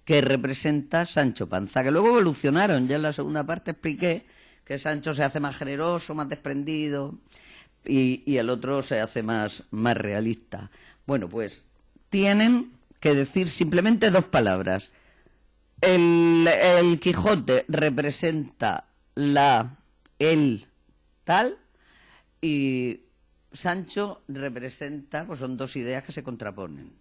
que representa Sancho Panza, que luego evolucionaron. Ya en la segunda parte expliqué que Sancho se hace más generoso, más desprendido, y el otro se hace más realista. Bueno, pues tienen que decir simplemente 2 palabras. El Quijote representa el tal, y Sancho representa, pues son 2 ideas que se contraponen.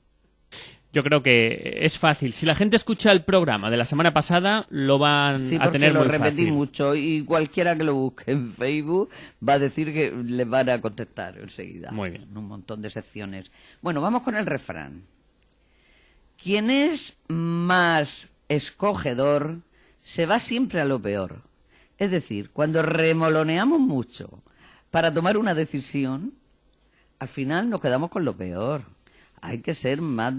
Yo creo que es fácil. Si la gente escucha el programa de la semana pasada, lo van a tener muy fácil. Sí, porque lo repetí mucho, y cualquiera que lo busque en Facebook va a decir que les van a contestar enseguida. Muy bien. Un montón de secciones. Bueno, vamos con el refrán. Quien es más escogedor se va siempre a lo peor. Es decir, cuando remoloneamos mucho para tomar una decisión, al final nos quedamos con lo peor. Hay que ser más,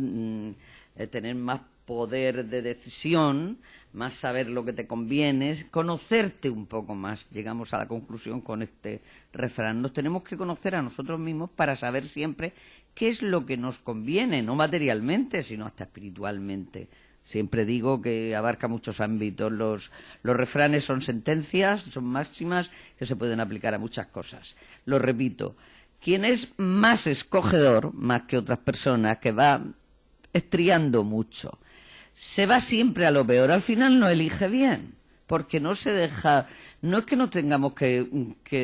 tener más poder de decisión, más saber lo que te conviene, conocerte un poco más. Llegamos a la conclusión con este refrán. Nos tenemos que conocer a nosotros mismos para saber siempre qué es lo que nos conviene, no materialmente, sino hasta espiritualmente. Siempre digo que abarca muchos ámbitos. Los refranes son sentencias, son máximas que se pueden aplicar a muchas cosas. Lo repito. Quien es más escogedor, más que otras personas, que va estriando mucho, se va siempre a lo peor. Al final no elige bien, porque no se deja. No es que nos tengamos que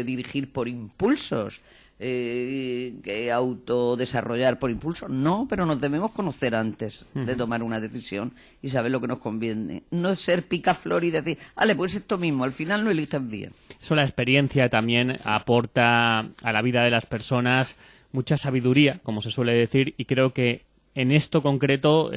dirigir por impulsos, que autodesarrollar por impulsos, no, pero nos debemos conocer antes de tomar una decisión y saber lo que nos conviene. No es ser picaflor y decir, vale, pues esto mismo, al final no eliges bien. Eso, la experiencia también aporta a la vida de las personas mucha sabiduría, como se suele decir, y creo que en esto concreto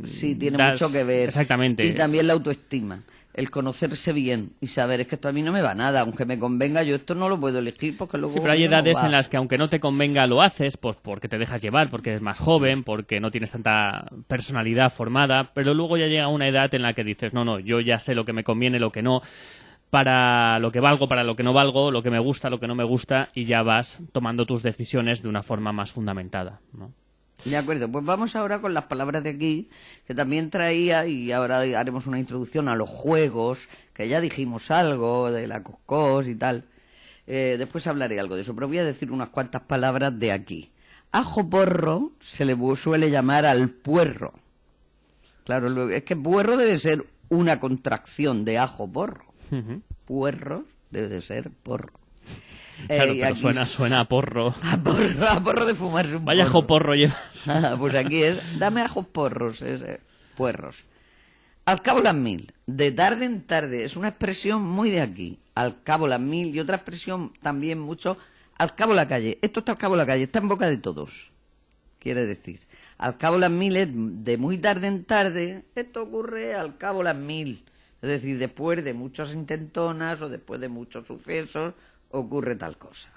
sí, tiene mucho que ver. Exactamente. Y también la autoestima, el conocerse bien y saber, es que esto a mí no me va nada, aunque me convenga, yo esto no lo puedo elegir porque luego... Sí, pero hay edades en las que aunque no te convenga lo haces, pues porque te dejas llevar, porque eres más joven, porque no tienes tanta personalidad formada, pero luego ya llega una edad en la que dices, no, yo ya sé lo que me conviene, lo que no, para lo que valgo, para lo que no valgo, lo que me gusta, lo que no me gusta, y ya vas tomando tus decisiones de una forma más fundamentada, ¿no? De acuerdo, pues vamos ahora con las palabras de aquí, que también traía, y ahora haremos una introducción a los juegos, que ya dijimos algo de la coscós y tal. Después hablaré algo de eso, pero voy a decir unas cuantas palabras de aquí. Ajo porro se le suele llamar al puerro. Claro, es que puerro debe ser una contracción de ajo porro. Puerro debe de ser porro. Claro, pero suena a porro. A porro de fumarse un porro. Vaya ajo porro llevas. Pues aquí es, dame ajos porros, puerros. Al cabo las 1000, de tarde en tarde, es una expresión muy de aquí. Al cabo las 1000, y otra expresión también mucho, al cabo la calle. Esto está al cabo la calle, está en boca de todos. Quiere decir, al cabo las 1000 es de muy tarde en tarde, esto ocurre al cabo las 1000. Es decir, después de muchas intentonas o después de muchos sucesos, ocurre tal cosa.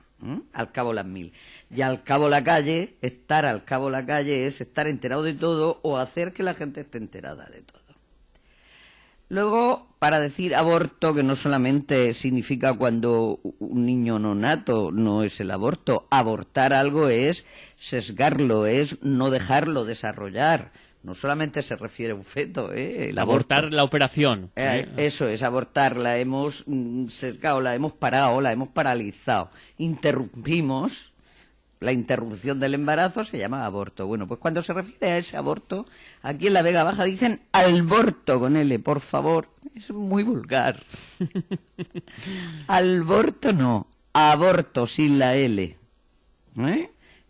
Al cabo las 1000. Y al cabo la calle, estar al cabo la calle es estar enterado de todo o hacer que la gente esté enterada de todo. Luego, para decir aborto, que no solamente significa cuando un niño no nato, no es el aborto. Abortar algo es sesgarlo, es no dejarlo desarrollar. No solamente se refiere a un feto, el abortar aborto. La operación. Eso es, abortarla. Hemos sesgado, la hemos parado, la hemos paralizado. Interrumpimos. La interrupción del embarazo se llama aborto. Bueno, pues cuando se refiere a ese aborto, aquí en la Vega Baja dicen alborto con L, por favor. Es muy vulgar. Alborto no, aborto sin la L.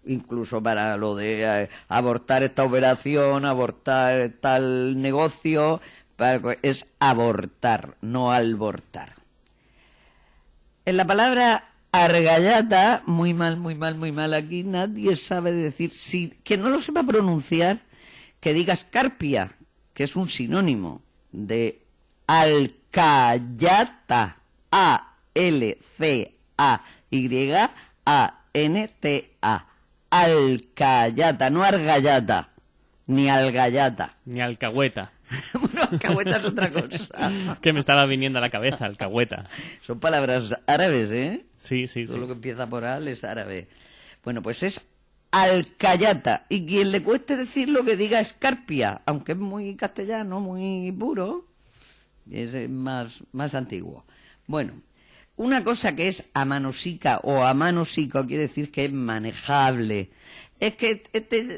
Incluso para lo de abortar esta operación, abortar tal negocio, es abortar, no albortar. En la palabra argallata, muy mal, aquí nadie sabe decir, si que no lo sepa pronunciar, que diga escarpia, que es un sinónimo de alcayata, A-L-C-A-Y-A-N-T-A, alcayata, no argallata, ni algallata. Ni alcahueta. Bueno, alcahueta es otra cosa. Que me estaba viniendo a la cabeza, alcahueta. Son palabras árabes, ¿eh? Sí. Todo lo que empieza por al es árabe. Bueno, pues es alcayata. Y quien le cueste decirlo que diga escarpia, aunque es muy castellano, muy puro, es más antiguo. Bueno, una cosa que es amanosica o amanosico quiere decir que es manejable. Es que,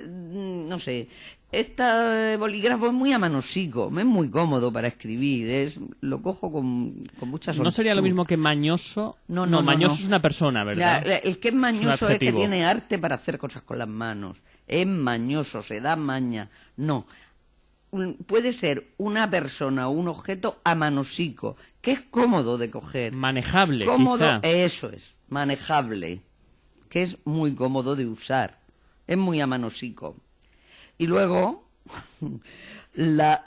no sé, este bolígrafo es muy amanosico, es muy cómodo para escribir, lo cojo con mucha soltura. ¿No sería lo mismo que mañoso? No, mañoso no. es una persona, ¿verdad? El que es mañoso es que adjetivo. tiene arte para hacer cosas con las manos. Es mañoso, se da maña. No. Puede ser una persona o un objeto amanosico, que es cómodo de coger. Manejable, Cómodo, quizá. eso es, manejable, que es muy cómodo de usar. Es muy amanosico. Y luego, la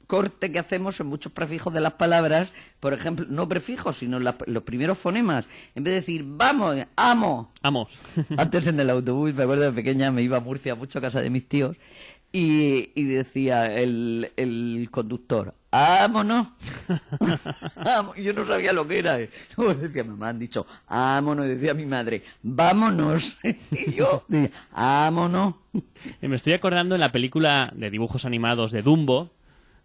corte que hacemos en muchos prefijos de las palabras, por ejemplo, no prefijos, sino los primeros fonemas. En vez de decir, vamos, amo. Vamos. Antes en el autobús, me acuerdo de pequeña, me iba a Murcia mucho a casa de mis tíos, y decía el conductor, ¡vámonos! Yo no sabía lo que era. Luego decía, mamá, han dicho, ¡vámonos! Y decía mi madre, ¡vámonos! Y yo decía, ¡vámonos! Y me estoy acordando en la película de dibujos animados de Dumbo,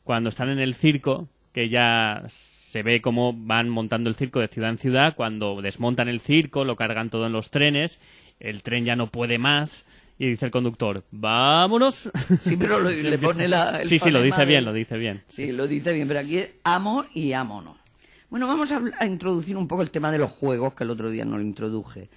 cuando están en el circo, que ya se ve cómo van montando el circo de ciudad en ciudad, cuando desmontan el circo, lo cargan todo en los trenes, el tren ya no puede más, y dice el conductor, ¡vámonos! Sí, pero le pone el Sí, lo dice fonema bien, lo dice bien. Sí, lo dice bien, pero aquí es amo y ámonos. Bueno, vamos a introducir un poco el tema de los juegos, que el otro día no lo introduje.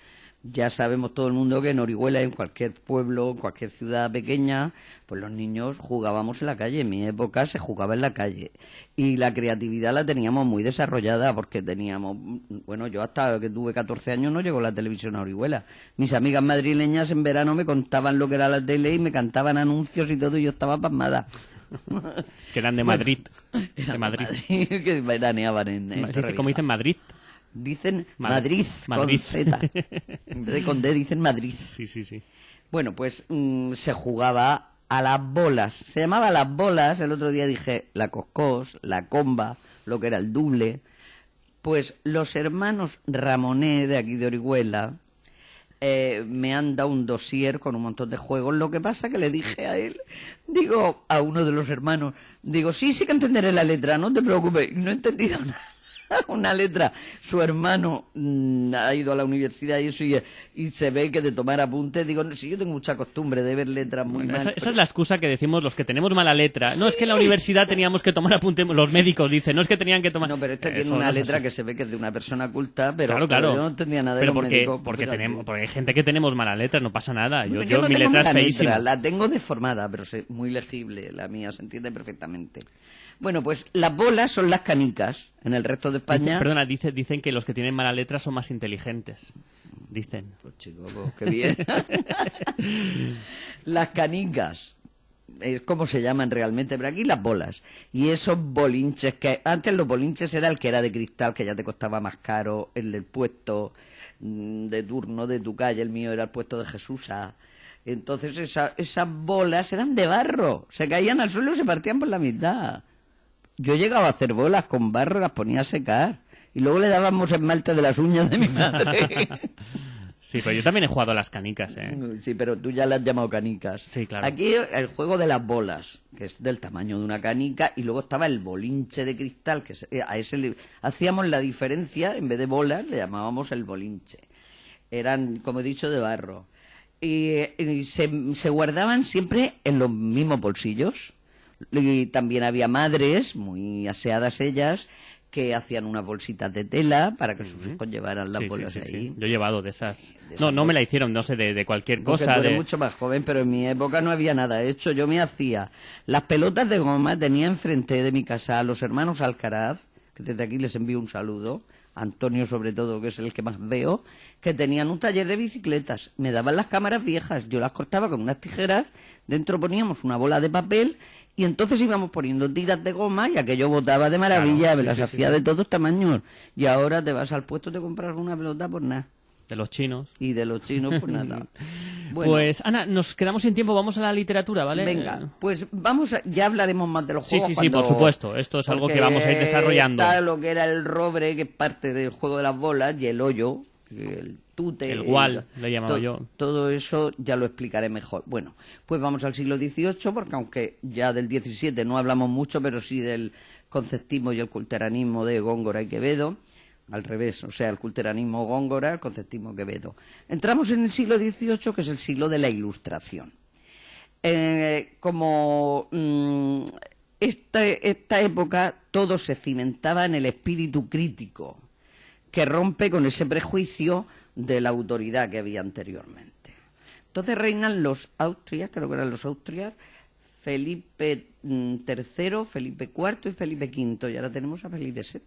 Ya sabemos todo el mundo que en Orihuela, en cualquier pueblo, en cualquier ciudad pequeña, pues los niños jugábamos en la calle. En mi época se jugaba en la calle. Y la creatividad la teníamos muy desarrollada porque teníamos... Bueno, yo hasta que tuve 14 años no llegó la televisión a Orihuela. Mis amigas madrileñas en verano me contaban lo que era la tele y me cantaban anuncios y todo y yo estaba pasmada. Es que eran de Madrid. Era De Madrid. que veraneaban en ¿Cómo dicen Madrid? Dicen Madrid. Madrid, con Z. En vez de con D dicen Madrid. Sí, sí, sí. Bueno, pues se jugaba a las bolas. Se llamaba las bolas. El otro día dije la coscós, la comba, lo que era el doble. Pues los hermanos Ramonet de aquí de Orihuela me han dado un dossier con un montón de juegos. Lo que pasa que le dije a él, digo, a uno de los hermanos, digo, sí que entenderé la letra, no te preocupes. Y no he entendido nada. Una letra. Su hermano ha ido a la universidad y eso y se ve que de tomar apuntes, digo, no, si yo tengo mucha costumbre de ver letras muy Bueno, mal. esa es la excusa que decimos los que tenemos mala letra. No es que en la universidad teníamos que tomar apuntes, los médicos dicen, no es que tenían que tomar... No, pero este tiene Eso una no es letra así. que se ve que es de una persona culta, pero, Claro, pero claro. yo no entendía nada de Pero los médicos. porque fíjate. porque hay gente que tenemos mala letra, no pasa nada. Bueno, Yo no mi tengo letra es mala feísima. letra, la tengo deformada, pero muy legible la mía, se entiende perfectamente. Bueno, pues las bolas son las canicas. En el resto de España... Perdona, dicen que los que tienen mala letra son más inteligentes. Dicen. Pues chico, pues, qué bien. Las canicas, es como se llaman realmente, pero aquí las bolas. Y esos bolinches, que antes los bolinches era el que era de cristal, que ya te costaba más caro, el puesto de turno de tu calle, el mío era el puesto de Jesusa. Entonces esas bolas eran de barro, se caían al suelo y se partían por la mitad. Yo llegaba a hacer bolas con barro, las ponía a secar. Y luego le dábamos esmalte de las uñas de mi madre. Sí, pero yo también he jugado a las canicas, ¿eh? Sí, pero tú ya las has llamado canicas. Sí, claro. Aquí el juego de las bolas, que es del tamaño de una canica, y luego estaba el bolinche de cristal, que a ese hacíamos la diferencia, en vez de bolas, le llamábamos el bolinche. Eran, como he dicho, de barro. Y se guardaban siempre en los mismos bolsillos. Y también había madres, muy aseadas ellas, que hacían unas bolsitas de tela para que sus hijos llevaran las bolas sí. ahí. Yo he llevado de esas... De esas No me bolsas. la hicieron, no sé, de cualquier Porque cosa. tú eres mucho más joven, pero en mi época no había nada hecho. Yo me hacía las pelotas de goma, tenía enfrente de mi casa a los hermanos Alcaraz, que desde aquí les envío un saludo, Antonio sobre todo, que es el que más veo, que tenían un taller de bicicletas. Me daban las cámaras viejas, yo las cortaba con unas tijeras, dentro poníamos una bola de papel y entonces íbamos poniendo tiras de goma y aquello botaba de maravilla, Claro, me sí, las sí, hacía sí. de todos tamaños. Y ahora te vas al puesto, te compras una pelota por nada. De los chinos. Y de los chinos, pues nada. Bueno, Pues, Ana, nos quedamos sin tiempo, vamos a la literatura, ¿vale? venga, pues ya hablaremos más de los Sí, juegos. sí, cuando... por supuesto. Esto es algo que Porque vamos a ir desarrollando. Está lo que era el robre, que es parte del juego de las bolas, y el hoyo, el tute. El gual, le llamaba yo. Todo eso ya lo explicaré mejor. Bueno, pues vamos al siglo XVIII, porque aunque ya del XVII no hablamos mucho, pero sí del conceptismo y el culteranismo de Góngora y Quevedo. Al revés, o sea, el culteranismo Góngora, el conceptismo Quevedo. Entramos en el siglo XVIII, que es el siglo de la Ilustración. Esta época todo se cimentaba en el espíritu crítico, que rompe con ese prejuicio de la autoridad que había anteriormente. Entonces reinan los Austrias, creo que eran los Austrias, Felipe III, Felipe IV y Felipe V, y ahora tenemos a Felipe VI.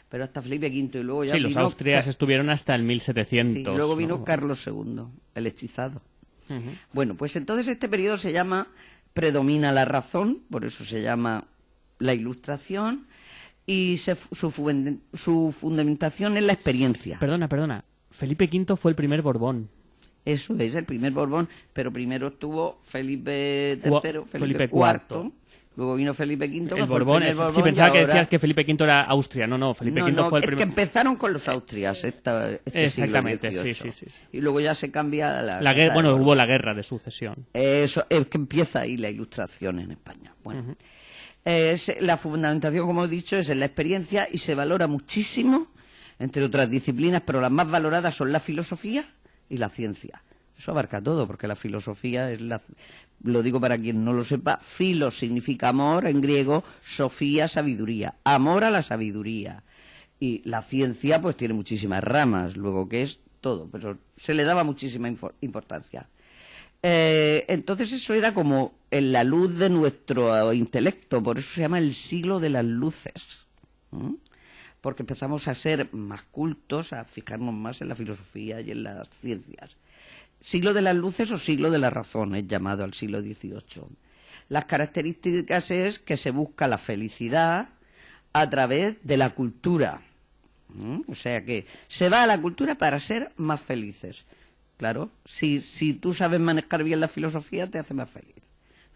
Pero hasta Felipe V y luego ya los Austrias estuvieron hasta el 1700. Sí, luego vino Carlos II, el hechizado. Bueno, pues entonces este periodo predomina la razón, por eso se llama la Ilustración, y su fundamentación es la experiencia. Perdona. Felipe V fue el primer Borbón. Eso es, el primer Borbón, pero primero estuvo Felipe III, Felipe IV. Luego vino Felipe V. El Borbón, sí, pensaba que decías que Felipe V era Austria. No, Felipe V fue el primer. Es que empezaron con los Austrias Exactamente, siglo sí. XVIII. Y luego ya se cambia la guerra. Bueno, hubo la guerra de sucesión. Eso, es que empieza ahí la Ilustración en España. Bueno, la fundamentación, como he dicho, es en la experiencia y se valora muchísimo, entre otras disciplinas, pero las más valoradas son la filosofía y la ciencia. Eso abarca todo, porque la filosofía lo digo para quien no lo sepa, filos significa amor en griego, sofía, sabiduría, amor a la sabiduría. Y la ciencia pues tiene muchísimas ramas, luego que es todo, pero se le daba muchísima importancia. Entonces eso era como en la luz de nuestro intelecto, por eso se llama el siglo de las luces. Porque empezamos a ser más cultos, a fijarnos más en la filosofía y en las ciencias. Siglo de las luces o siglo de la razón es llamado al siglo XVIII. Las características es que se busca la felicidad a través de la cultura. O sea que se va a la cultura para ser más felices. Claro, si tú sabes manejar bien la filosofía, te hace más feliz.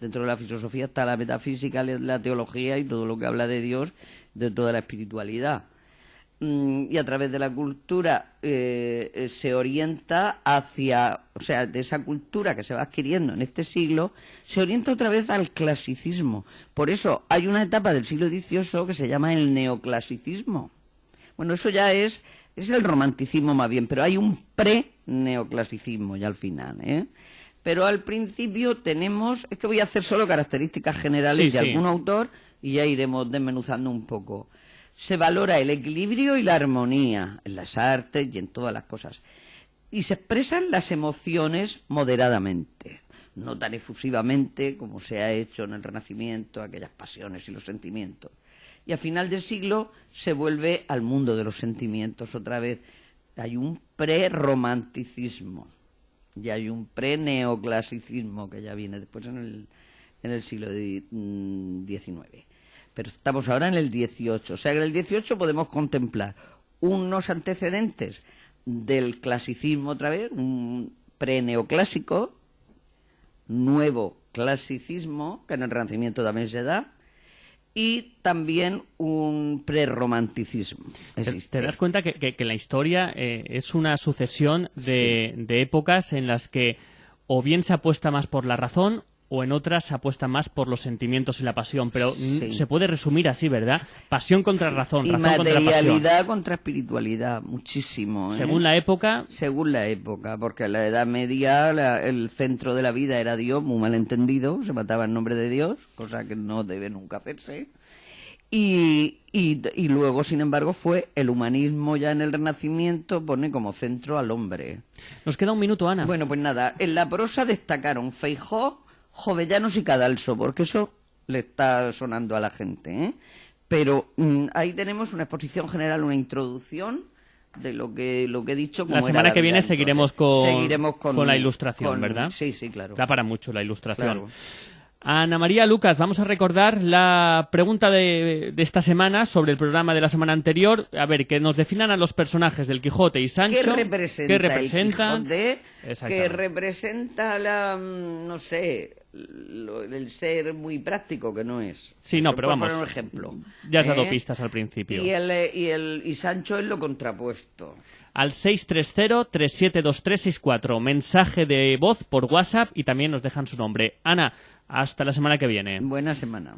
Dentro de la filosofía está la metafísica, la teología y todo lo que habla de Dios, de toda la espiritualidad. Y a través de la cultura se orienta hacia, o sea, de esa cultura que se va adquiriendo en este siglo, se orienta otra vez al clasicismo. Por eso hay una etapa del siglo XVIII que se llama el neoclasicismo. Bueno, eso ya es el romanticismo más bien, pero hay un pre-neoclasicismo ya al final, Pero al principio tenemos, es que voy a hacer solo características generales de algún autor y ya iremos desmenuzando un poco. Se valora el equilibrio y la armonía en las artes y en todas las cosas. Y se expresan las emociones moderadamente, no tan efusivamente como se ha hecho en el Renacimiento, aquellas pasiones y los sentimientos. Y a final del siglo se vuelve al mundo de los sentimientos otra vez. Hay un pre-romanticismo y hay un pre-neoclasicismo que ya viene después en el siglo XIX. Pero estamos ahora en el XVIII. O sea que en el XVIII podemos contemplar unos antecedentes del clasicismo otra vez, un pre-neoclásico, nuevo clasicismo, que en el Renacimiento también se da, y también un prerromanticismo. ¿Te das cuenta que la historia es una sucesión de épocas en las que o bien se apuesta más por la razón o en otras se apuesta más por los sentimientos y la pasión? Pero se puede resumir así, ¿verdad? Pasión contra razón, razón contra pasión. Y materialidad contra espiritualidad, muchísimo. Según la época. Según la época, porque en la Edad Media el centro de la vida era Dios, muy mal entendido, se mataba en nombre de Dios, cosa que no debe nunca hacerse. Y luego, sin embargo, fue el humanismo ya en el Renacimiento, pone como centro al hombre. Nos queda un minuto, Ana. Bueno, pues nada, en la prosa destacaron Feijoo, Jovellanos y Cadalso, porque eso le está sonando a la gente, Pero ahí tenemos una exposición general, una introducción de lo que he dicho. La semana que viene seguiremos con la Ilustración, ¿verdad? Sí, claro. Da para mucho la Ilustración. Claro. Ana María, Lucas, vamos a recordar la pregunta de esta semana sobre el programa de la semana anterior. A ver, que nos definan a los personajes del Quijote y Sancho. ¿Qué representa el Quijote? Exactamente. Que representa no sé, el ser muy práctico, que no es. Sí, no, Eso pero por vamos. poner un ejemplo. Ya has dado pistas al principio. Y Sancho es lo contrapuesto. Al 630-372364. Mensaje de voz por WhatsApp y también nos dejan su nombre. Ana, hasta la semana que viene. Buena semana.